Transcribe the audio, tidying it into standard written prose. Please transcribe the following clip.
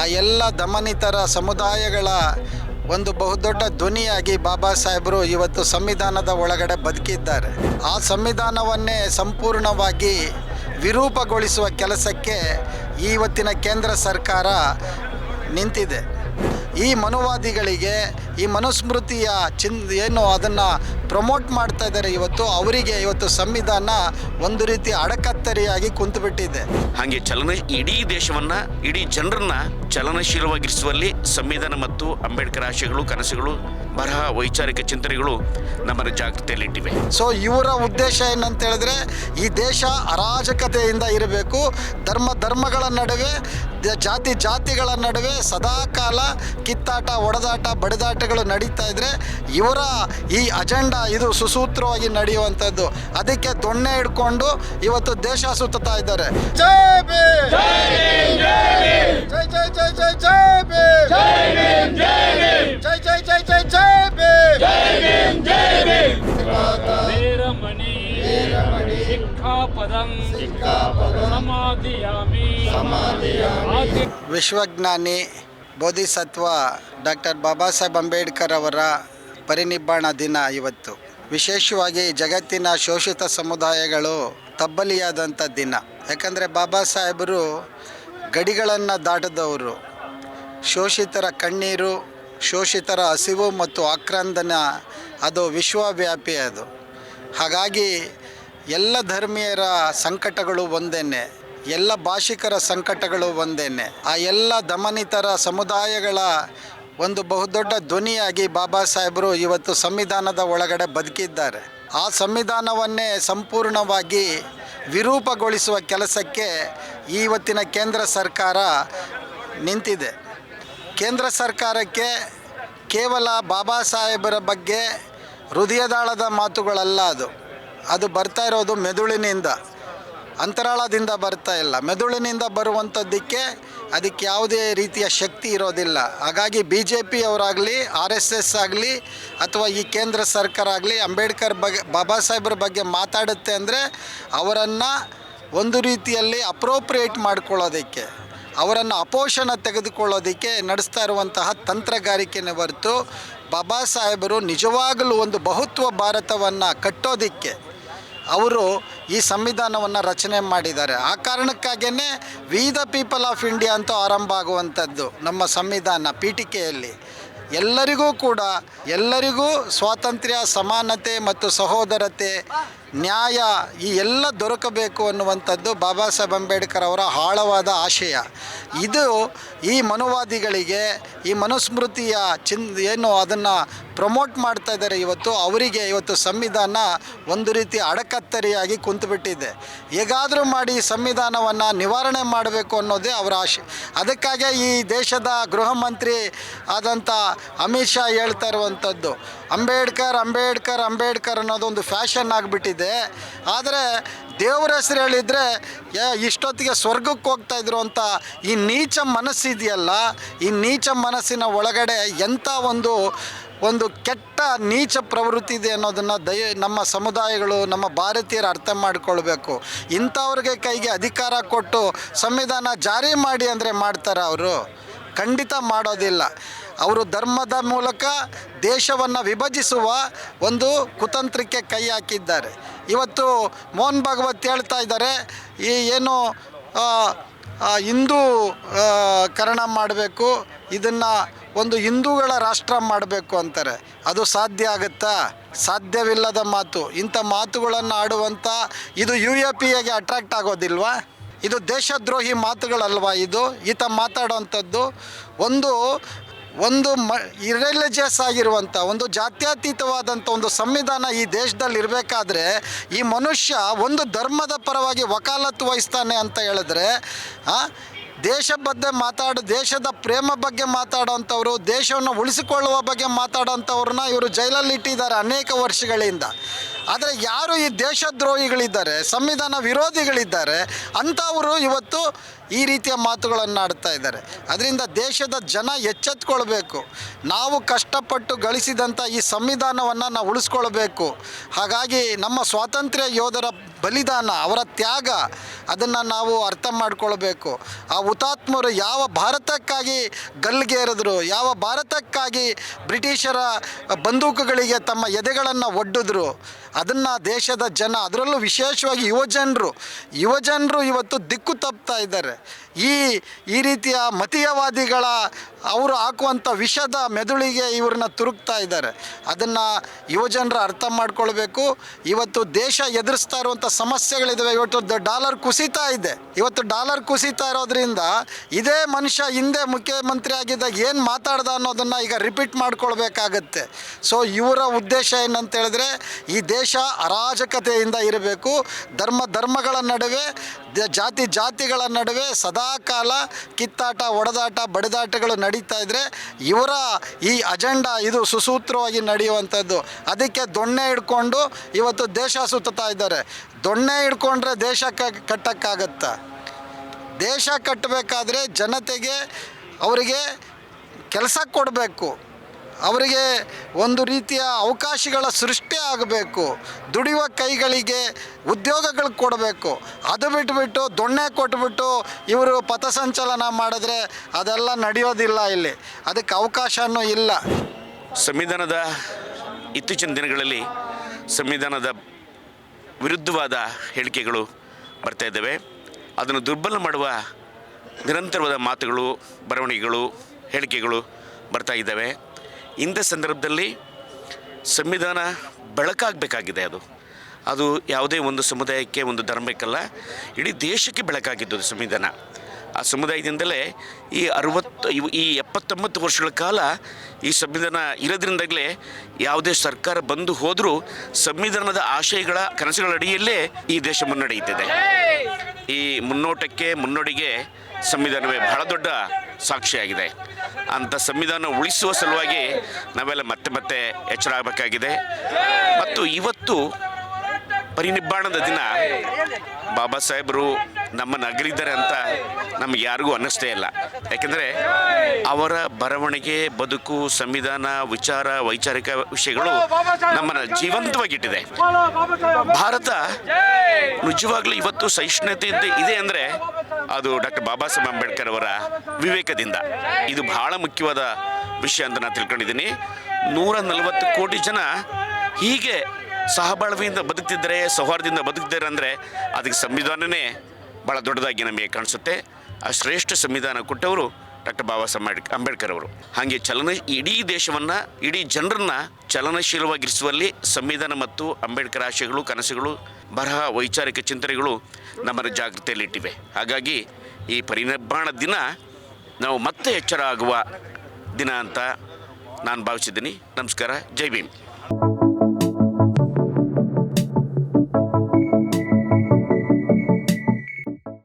ಆ ಎಲ್ಲ ದಮನಿತರ ಸಮುದಾಯಗಳ ಒಂದು ಬಹುದೊಡ್ಡ ಧ್ವನಿಯಾಗಿ ಬಾಬಾ ಸಾಹೇಬರು ಇವತ್ತು ಸಂವಿಧಾನದ ಒಳಗಡೆ ಬದುಕಿದ್ದಾರೆ. ಆ ಸಂವಿಧಾನವನ್ನೇ ಸಂಪೂರ್ಣವಾಗಿ ವಿರೂಪಗೊಳಿಸುವ ಕೆಲಸಕ್ಕೆ ಇವತ್ತಿನ ಕೇಂದ್ರ ಸರ್ಕಾರ ನಿಂತಿದೆ. ಈ ಮನುವಾದಿಗಳಿಗೆ ಈ ಮನುಸ್ಮೃತಿಯ ಏನು ಅದನ್ನು ಪ್ರಮೋಟ್ ಮಾಡ್ತಾ ಇದ್ದಾರೆ ಅವರಿಗೆ ಇವತ್ತು ಸಂವಿಧಾನ ಒಂದು ರೀತಿ ಅಡಕತ್ತರಿಯಾಗಿ ಕುಂತುಬಿಟ್ಟಿದೆ. ಹಾಗೆ ಇಡೀ ದೇಶವನ್ನು ಇಡೀ ಜನರನ್ನ ಚಲನಶೀಲವಾಗಿರಿಸುವಲ್ಲಿ ಸಂವಿಧಾನ ಮತ್ತು ಅಂಬೇಡ್ಕರ್ ಆಶಯಗಳು, ಕನಸುಗಳು, ಬರಹ, ವೈಚಾರಿಕ ಚಿಂತನೆಗಳು ನಮ್ಮನ್ನು ಜಾಗೃತಿಯಲ್ಲಿಟ್ಟಿವೆ. ಸೊ ಇವರ ಉದ್ದೇಶ ಏನಂತ ಹೇಳಿದ್ರೆ ಈ ದೇಶ ಅರಾಜಕತೆಯಿಂದ ಇರಬೇಕು, ಧರ್ಮಗಳ ನಡುವೆ, ಜಾತಿಗಳ ನಡುವೆ ಸದಾಕಾಲ ಕಿತ್ತಾಟ, ಒಡೆದಾಟ, ಬಡಿದಾಟಗಳು ನಡೀತಾ ಇದ್ರೆ ಇವರ ಈ ಅಜೆಂಡಾ ಇದು ಸುಸೂತ್ರವಾಗಿ ನಡೆಯುವಂಥದ್ದು. ಅದಕ್ಕೆ ದೊಣ್ಣೆ ಹಿಡ್ಕೊಂಡು ಇವತ್ತು ದೇಶ ಸುತ್ತಾ ಇದ್ದಾರೆ. ಜೈ ಭೀಮ್, ಜೈ ಜೈ ಜೈ ಜೈ ಜೈ ಭೀಮ್, ಜೈ ಭೀಮ್, ಜೈ ಭೀಮ್, ಜೈ ಜೈ ಜೈ ಜೈ ಜೈ ಭೀಮ್, ಜೈ ಭೀಮ್, ಜೈ ಭೀಮ್. ವೀರಮಣಿ ಶಿಕ್ಷಾಪದಂ ಸಮಾಧಿಯಾಮಿ. ವಿಶ್ವಜ್ಞಾನಿ ಬೋಧಿಸತ್ವ ಡಾಕ್ಟರ್ ಬಾಬಾ ಸಾಹೇಬ್ ಅಂಬೇಡ್ಕರ್ ಅವರ ಪರಿನಿಬ್ಬಾಣ ದಿನ ಇವತ್ತು. ವಿಶೇಷವಾಗಿ ಜಗತ್ತಿನ ಶೋಷಿತ ಸಮುದಾಯಗಳು ತಬ್ಬಲಿಯಾದಂಥ ದಿನ. ಯಾಕಂದರೆ ಬಾಬಾ ಸಾಹೇಬರು ಗಡಿಗಳನ್ನು ದಾಟದವರು. ಶೋಷಿತರ ಕಣ್ಣೀರು, ಶೋಷಿತರ ಹಸಿವು ಮತ್ತು ಆಕ್ರಂದನ ಅದು ವಿಶ್ವವ್ಯಾಪಿ ಅದು. ಹಾಗಾಗಿ ಎಲ್ಲ ಧರ್ಮೀಯರ ಸಂಕಟಗಳು ಒಂದೇನೆ, ಎಲ್ಲ ಭಾಷಿಕರ ಸಂಕಟಗಳು ಒಂದೇನೆ. ಆ ಎಲ್ಲ ದಮನಿತರ ಸಮುದಾಯಗಳ ಒಂದು ಬಹುದೊಡ್ಡ ಧ್ವನಿಯಾಗಿ ಬಾಬಾ ಸಾಹೇಬರು ಇವತ್ತು ಸಂವಿಧಾನದ ಒಳಗಡೆ ಬದುಕಿದ್ದಾರೆ. ಆ ಸಂವಿಧಾನವನ್ನೇ ಸಂಪೂರ್ಣವಾಗಿ ವಿರೂಪಗೊಳಿಸುವ ಕೆಲಸಕ್ಕೆ ಇವತ್ತಿನ ಕೇಂದ್ರ ಸರ್ಕಾರ ನಿಂತಿದೆ. ಕೇಂದ್ರ ಸರ್ಕಾರಕ್ಕೆ ಕೇವಲ ಬಾಬಾ ಸಾಹೇಬರ ಬಗ್ಗೆ ಹೃದಯದಾಳದ ಮಾತುಗಳಲ್ಲ, ಅದು ಬರ್ತಾ ಇರೋದು ಮೆದುಳಿನಿಂದ, ಅಂತರಾಳದಿಂದ ಬರ್ತಾ ಇಲ್ಲ. ಮೆದುಳಿನಿಂದ ಬರುವಂಥದ್ದಕ್ಕೆ ಅದಕ್ಕೆ ಯಾವುದೇ ರೀತಿಯ ಶಕ್ತಿ ಇರೋದಿಲ್ಲ. ಹಾಗಾಗಿ BJP ಅವರಾಗಲಿ, RSS ಆಗಲಿ, ಅಥವಾ ಈ ಕೇಂದ್ರ ಸರ್ಕಾರ ಆಗಲಿ ಅಂಬೇಡ್ಕರ್ ಬಗ್ಗೆ, ಬಾಬಾ ಸಾಹೇಬ್ರ ಬಗ್ಗೆ ಮಾತಾಡುತ್ತೆ ಅಂದರೆ ಅವರನ್ನು ಒಂದು ರೀತಿಯಲ್ಲಿ ಅಪ್ರೋಪ್ರಿಯೇಟ್ ಮಾಡ್ಕೊಳ್ಳೋದಕ್ಕೆ, ಅವರನ್ನು ಅಪೋಷಣ ತೆಗೆದುಕೊಳ್ಳೋದಕ್ಕೆ ನಡೆಸ್ತಾ ಇರುವಂತಹ ತಂತ್ರಗಾರಿಕೆನೇ ಹೊರತು ಬಾಬಾ ಸಾಹೇಬರು ನಿಜವಾಗಲೂ ಒಂದು ಬಹುತ್ವ ಭಾರತವನ್ನು ಕಟ್ಟೋದಕ್ಕೆ ಅವರು ಈ ಸಂವಿಧಾನವನ್ನು ರಚನೆ ಮಾಡಿದ್ದಾರೆ. ಆ ಕಾರಣಕ್ಕಾಗಿಯೇ we the people of India ಅಂತ ಆರಂಭ ಆಗುವಂಥದ್ದು ನಮ್ಮ ಸಂವಿಧಾನ ಪೀಠಿಕೆಯಲ್ಲಿ. ಎಲ್ಲರಿಗೂ ಸ್ವಾತಂತ್ರ್ಯ, ಸಮಾನತೆ ಮತ್ತು ಸಹೋದರತೆ, ನ್ಯಾಯ ಈ ಎಲ್ಲ ದೊರಕಬೇಕು ಅನ್ನುವಂಥದ್ದು ಬಾಬಾ ಸಾಹೇಬ್ ಅಂಬೇಡ್ಕರ್ ಅವರ ಆಳವಾದ ಆಶಯ. ಇದು ಈ ಮನುವಾದಿಗಳಿಗೆ ಈ ಮನುಸ್ಮೃತಿಯ ಏನು ಅದನ್ನು ಪ್ರಮೋಟ್ ಮಾಡ್ತಾ ಇದ್ದಾರೆ ಅವರಿಗೆ ಇವತ್ತು ಸಂವಿಧಾನ ಒಂದು ರೀತಿ ಅಡಕತ್ತರಿಯಾಗಿ ಕುಂತುಬಿಟ್ಟಿದೆ. ಹೇಗಾದರೂ ಮಾಡಿ ಸಂವಿಧಾನವನ್ನು ನಿವಾರಣೆ ಮಾಡಬೇಕು ಅನ್ನೋದೇ ಅವರ ಆಶೆ. ಅದಕ್ಕಾಗಿ ಈ ದೇಶದ ಗೃಹ ಮಂತ್ರಿ ಆದಂಥ ಅಮಿತ್ ಶಾ ಹೇಳ್ತಾ ಇರುವಂಥದ್ದು ಅಂಬೇಡ್ಕರ್ ಅಂಬೇಡ್ಕರ್ ಅಂಬೇಡ್ಕರ್ ಅನ್ನೋದೊಂದು ಫ್ಯಾಷನ್ ಆಗಿಬಿಟ್ಟಿದೆ. ಆದರೆ ದೇವರ ಹೆಸರು ಹೇಳಿದರೆ ಇಷ್ಟೊತ್ತಿಗೆ ಸ್ವರ್ಗಕ್ಕೆ ಹೋಗ್ತಾಯಿದ್ರು ಅಂತ ಈ ನೀಚ ಮನಸ್ಸಿದೆಯಲ್ಲ, ಈ ನೀಚ ಮನಸ್ಸಿನ ಒಳಗಡೆ ಎಂಥ ಒಂದು ಕೆಟ್ಟ ನೀಚ ಪ್ರವೃತ್ತಿ ಇದೆ ಅನ್ನೋದನ್ನು ನಮ್ಮ ಸಮುದಾಯಗಳು, ನಮ್ಮ ಭಾರತೀಯರು ಅರ್ಥ ಮಾಡಿಕೊಳ್ಬೇಕು. ಇಂಥವ್ರಿಗೆ ಕೈಗೆ ಅಧಿಕಾರ ಕೊಟ್ಟು ಸಂವಿಧಾನ ಜಾರಿ ಮಾಡಿ ಅಂದರೆ ಮಾಡ್ತಾರೆ? ಅವರು ಖಂಡಿತ ಮಾಡೋದಿಲ್ಲ. ಅವರು ಧರ್ಮದ ಮೂಲಕ ದೇಶವನ್ನು ವಿಭಜಿಸುವ ಒಂದು ಕುತಂತ್ರಕ್ಕೆ ಕೈ ಹಾಕಿದ್ದಾರೆ. ಇವತ್ತು ಮೋಹನ್ ಭಾಗವತ್ ಹೇಳ್ತಾ ಇದ್ದಾರೆ, ಈ ಏನು ಹಿಂದೂ ಕರಣ ಮಾಡಬೇಕು, ಇದನ್ನು ಒಂದು ಹಿಂದೂಗಳ ರಾಷ್ಟ್ರ ಮಾಡಬೇಕು ಅಂತಾರೆ. ಅದು ಸಾಧ್ಯ ಆಗುತ್ತಾ? ಸಾಧ್ಯವಿಲ್ಲದ ಮಾತು. ಇಂಥ ಮಾತುಗಳನ್ನು ಆಡುವಂಥ ಇದು UAPAಗೆ ಅಟ್ರಾಕ್ಟ್ ಆಗೋದಿಲ್ವಾ? ಇದು ದೇಶದ್ರೋಹಿ ಮಾತುಗಳಲ್ವಾ? ಈತ ಮಾತಾಡೋವಂಥದ್ದು ಒಂದು ಇರ್ರಿಲಿಜಿಯಸ್ ಆಗಿರುವಂಥ ಒಂದು ಜಾತ್ಯತೀತವಾದಂಥ ಒಂದು ಸಂವಿಧಾನ ಈ ದೇಶದಲ್ಲಿ ಇರಬೇಕಾದ್ರೆ ಈ ಮನುಷ್ಯ ಒಂದು ಧರ್ಮದ ಪರವಾಗಿ ವಕಾಲತ್ತು ವಹಿಸ್ತಾನೆ ಅಂತ ಹೇಳಿದ್ರೆ ದೇಶದ ಪ್ರೇಮ ಬಗ್ಗೆ ಮಾತಾಡೋಂಥವ್ರು, ದೇಶವನ್ನು ಉಳಿಸಿಕೊಳ್ಳುವ ಬಗ್ಗೆ ಮಾತಾಡೋಂಥವ್ರನ್ನ ಇವರು ಜೈಲಲ್ಲಿ ಇಟ್ಟಿದ್ದಾರೆ ಅನೇಕ ವರ್ಷಗಳಿಂದ. ಆದರೆ ಯಾರು ಈ ದೇಶದ್ರೋಹಿಗಳಿದ್ದಾರೆ, ಸಂವಿಧಾನ ವಿರೋಧಿಗಳಿದ್ದಾರೆ, ಅಂಥವರು ಇವತ್ತು ಈ ರೀತಿಯ ಮಾತುಗಳನ್ನು ಆಡ್ತಾ ಇದ್ದಾರೆ. ಅದರಿಂದ ದೇಶದ ಜನ ಎಚ್ಚೆತ್ಕೊಳ್ಬೇಕು. ನಾವು ಕಷ್ಟಪಟ್ಟು ಗಳಿಸಿದಂಥ ಈ ಸಂವಿಧಾನವನ್ನು ನಾವು ಉಳಿಸ್ಕೊಳ್ಬೇಕು. ಹಾಗಾಗಿ ನಮ್ಮ ಸ್ವಾತಂತ್ರ್ಯ ಯೋಧರ ಬಲಿದಾನ, ಅವರ ತ್ಯಾಗ, ಅದನ್ನು ನಾವು ಅರ್ಥ ಮಾಡ್ಕೊಳ್ಬೇಕು. ಆ ಹುತಾತ್ಮರು ಯಾವ ಭಾರತಕ್ಕಾಗಿ ಗಲ್ಲಿಗೇರಿದ್ರು, ಯಾವ ಭಾರತಕ್ಕಾಗಿ ಬ್ರಿಟಿಷರ ಬಂದೂಕುಗಳಿಗೆ ತಮ್ಮ ಎದೆಗಳನ್ನು ಒಡ್ಡಿದ್ರು, ಅದನ್ನು ದೇಶದ ಜನ, ಅದರಲ್ಲೂ ವಿಶೇಷವಾಗಿ ಯುವಜನರು ಇವತ್ತು ದಿಕ್ಕು ತಪ್ತಾ ಇದ್ದಾರೆ. ಈ ರೀತಿಯ ಮತೀಯವಾದಿಗಳ ಅವರು ಹಾಕುವಂಥ ವಿಷದ ಮೆದುಳಿಗೆ ಇವ್ರನ್ನ ತುರುಕ್ತಾ ಇದ್ದಾರೆ. ಅದನ್ನು ಯುವಜನರು ಅರ್ಥ ಮಾಡ್ಕೊಳ್ಬೇಕು. ಇವತ್ತು ದೇಶ ಎದುರಿಸ್ತಾ ಇರುವಂಥ ಸಮಸ್ಯೆಗಳಿದ್ದಾವೆ. ಇವತ್ತು ಡಾಲರ್ ಕುಸಿತಾ ಇದೆ. ಇವತ್ತು ಡಾಲರ್ ಕುಸಿತಾ ಇರೋದ್ರಿಂದ ಇದೇ ಮನುಷ್ಯ ಹಿಂದೆ ಮುಖ್ಯಮಂತ್ರಿ ಆಗಿದ್ದಾಗ ಏನು ಮಾತಾಡ್ದ ಅನ್ನೋದನ್ನು ಈಗ ರಿಪೀಟ್ ಮಾಡ್ಕೊಳ್ಬೇಕಾಗತ್ತೆ. ಸೊ ಇವರ ಉದ್ದೇಶ ಏನಂತ ಹೇಳಿದ್ರೆ, ಈ ದೇಶ ಅರಾಜಕತೆಯಿಂದ ಇರಬೇಕು. ಧರ್ಮಗಳ ನಡುವೆ, ಜಾತಿಗಳ ನಡುವೆ ಸದಾಕಾಲ ಕಿತ್ತಾಟ, ಹೊಡೆದಾಟ, ಬಡಿದಾಟಗಳು ನಡೀತಾ ಇದ್ದರೆ ಇವರ ಈ ಅಜೆಂಡಾ ಇದು ಸುಸೂತ್ರವಾಗಿ ನಡೆಯುವಂಥದ್ದು. ಅದಕ್ಕೆ ದೊಣ್ಣೆ ಹಿಡ್ಕೊಂಡು ಇವತ್ತು ದೇಶ ಸುತ್ತಾ ಇದ್ದಾರೆ. ದೊಣ್ಣೆ ಹಿಡ್ಕೊಂಡ್ರೆ ದೇಶ ಕಟ್ಟಕ್ಕಾಗತ್ತಾ? ದೇಶ ಕಟ್ಟಬೇಕಾದ್ರೆ ಜನತೆಗೆ ಅವರಿಗೆ ಕೆಲಸ ಕೊಡಬೇಕು, ಅವರಿಗೆ ಒಂದು ರೀತಿಯ ಅವಕಾಶಗಳ ಸೃಷ್ಟಿ ಆಗಬೇಕು, ದುಡಿಯುವ ಕೈಗಳಿಗೆ ಉದ್ಯೋಗಗಳು ಕೊಡಬೇಕು. ಅದು ಬಿಟ್ಟುಬಿಟ್ಟು ದೊಣ್ಣೆ ಕೊಟ್ಬಿಟ್ಟು ಇವರು ಪಥಸಂಚಲನ ಮಾಡಿದ್ರೆ ಅದೆಲ್ಲ ನಡೆಯೋದಿಲ್ಲ. ಇಲ್ಲಿ ಅದಕ್ಕೆ ಅವಕಾಶವೂ ಇಲ್ಲ. ಸಂವಿಧಾನದ ಇತ್ತೀಚಿನ ದಿನಗಳಲ್ಲಿ ಸಂವಿಧಾನದ ವಿರುದ್ಧವಾದ ಹೇಳಿಕೆಗಳು ಬರ್ತಾ ಇದ್ದಾವೆ. ಅದನ್ನು ದುರ್ಬಲ ಮಾಡುವ ನಿರಂತರವಾದ ಮಾತುಗಳು, ಬರವಣಿಗೆಗಳು, ಹೇಳಿಕೆಗಳು ಬರ್ತಾ ಇದ್ದಾವೆ. ಇಂಥ ಸಂದರ್ಭದಲ್ಲಿ ಸಂವಿಧಾನ ಬೆಳಕಾಗಬೇಕಾಗಿದೆ. ಅದು ಯಾವುದೇ ಒಂದು ಸಮುದಾಯಕ್ಕೆ, ಒಂದು ಧರ್ಮಕ್ಕಲ್ಲ, ಇಡೀ ದೇಶಕ್ಕೆ ಬೆಳಕಾಗಿದ್ದು ಸಂವಿಧಾನ. ಆ ಸಮುದಾಯದಿಂದಲೇ ಈ 79 ವರ್ಷಗಳ ಕಾಲ ಈ ಸಂವಿಧಾನ ಇರೋದ್ರಿಂದಾಗಲೇ ಯಾವುದೇ ಸರ್ಕಾರ ಬಂದು ಹೋದರೂ ಸಂವಿಧಾನದ ಆಶಯಗಳ, ಕನಸುಗಳ ಅಡಿಯಲ್ಲೇ ಈ ದೇಶ ಮುನ್ನಡೆಯುತ್ತಿದೆ. ಈ ಮುನ್ನೋಡಿಗೆ ಸಂವಿಧಾನವೇ ಬಹಳ ದೊಡ್ಡ ಸಾಕ್ಷಿಯಾಗಿದೆ. ಅಂಥ ಸಂವಿಧಾನ ಉಳಿಸುವ ಸಲುವಾಗಿ ನಾವೆಲ್ಲ ಮತ್ತೆ ಎಚ್ಚರ ಆಗಬೇಕಾಗಿದೆ. ಮತ್ತು ಇವತ್ತು ಪರಿನಿಬ್ಬಾಣದ ದಿನ. ಬಾಬಾ ಸಾಹೇಬರು ನಮ್ಮನ್ನು ಅಗಲಿದ್ದಾರೆ ಅಂತ ನಮಗೆ ಯಾರಿಗೂ ಅನ್ನಿಸ್ತೇ ಇಲ್ಲ. ಯಾಕೆಂದರೆ ಅವರ ಬರವಣಿಗೆ, ಬದುಕು, ಸಂವಿಧಾನ, ವಿಚಾರ, ವೈಚಾರಿಕ ವಿಷಯಗಳು ನಮ್ಮನ್ನು ಜೀವಂತವಾಗಿಟ್ಟಿದೆ. ಭಾರತ ನಿಜವಾಗ್ಲೂ ಇವತ್ತು ಸಹಿಷ್ಣುತೆ ಇದೆ ಅಂದರೆ ಅದು ಡಾಕ್ಟರ್ ಬಾಬಾ ಸಾಹೇಬ್ ಅಂಬೇಡ್ಕರ್ ಅವರ ವಿವೇಕದಿಂದ. ಇದು ಬಹಳ ಮುಖ್ಯವಾದ ವಿಷಯ ಅಂತ ನಾನು ತಿಳ್ಕೊಂಡಿದ್ದೀನಿ. 140 ಕೋಟಿ ಜನ ಹೀಗೆ ಸಹಬಾಳ್ವೆಯಿಂದ ಬದುಕ್ತಿದ್ದಾರೆ, ಸೌಹಾರ್ದದಿಂದ ಬದುಕ್ತಿದ್ದಾರೆ ಅಂದರೆ ಅದಕ್ಕೆ ಸಂವಿಧಾನವೇ ಭಾಳ ದೊಡ್ಡದಾಗಿ ನಮಗೆ ಕಾಣಿಸುತ್ತೆ. ಆ ಶ್ರೇಷ್ಠ ಸಂವಿಧಾನ ಕೊಟ್ಟವರು ಡಾಕ್ಟರ್ ಬಾಬಾ ಸಾಹೇಬ್ ಅಂಬೇಡ್ಕರ್ ಅವರು. ಹಾಗೆ ಇಡೀ ದೇಶವನ್ನು, ಇಡೀ ಜನರನ್ನು ಚಲನಶೀಲವಾಗಿರಿಸುವಲ್ಲಿ ಸಂವಿಧಾನ ಮತ್ತು ಅಂಬೇಡ್ಕರ್ ಆಶಯಗಳು, ಕನಸುಗಳು, ಬರಹ, ವೈಚಾರಿಕ ಚಿಂತನೆಗಳು ನಮ್ಮನ್ನು ಜಾಗೃತಿಯಲ್ಲಿಟ್ಟಿವೆ. ಹಾಗಾಗಿ ಈ ಪರಿನಿಬ್ಬಾಣ ದಿನ ನಾವು ಮತ್ತೆ ಎಚ್ಚರ ಆಗುವ ದಿನ ಅಂತ ನಾನು ಭಾವಿಸಿದ್ದೀನಿ. ನಮಸ್ಕಾರ. ಜೈ ಭೀಮ್.